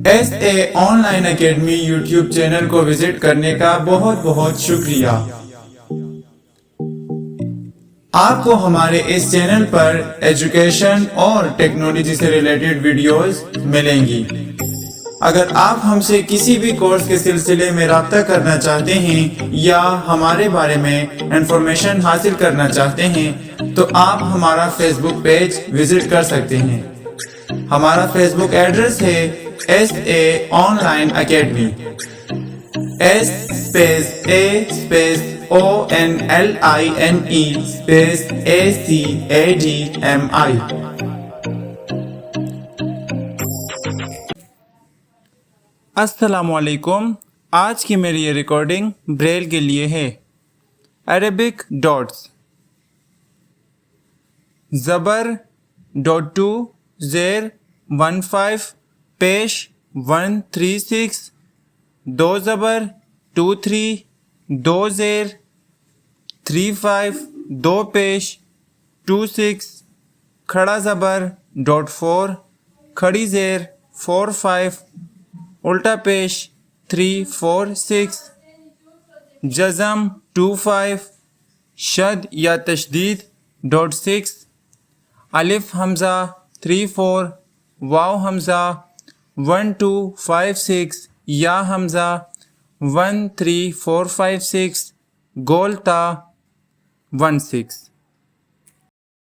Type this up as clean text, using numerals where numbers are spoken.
S A on line academy YouTube channel کو visit کرنے کا بہت بہت شکریہ۔ آپ کو ہمارے اس چینل پر ایجوکیشن اور ٹیکنالوجی سے ریلیٹڈ ویڈیوز ملیں گی۔ اگر آپ ہم سے کسی بھی کورس کے سلسلے میں رابطہ کرنا چاہتے ہیں یا ہمارے بارے میں انفارمیشن حاصل کرنا چاہتے ہیں تو آپ ہمارا فیس بک پیج وزٹ کر سکتے ہیں۔ ہمارا فیس بک ایڈریس ہے S A on line academy, S space a space ONLINE space ACADMI۔ السلام علیکم، آج کی میری یہ ریکارڈنگ بریل کے لیے ہے۔ عربک ڈاٹس، زبر .2 زیر 15 پیش 136، 2 زبر 23، 2 زیر 35، 2 پیش 26، کھڑا زبر .4، کھڑی زیر 45، الٹا پیش 346، جزم 25، شد یا تشدید .6، الف حمزہ 34، واو حمزہ 1256، یا حمزہ 13456، گول تا 16۔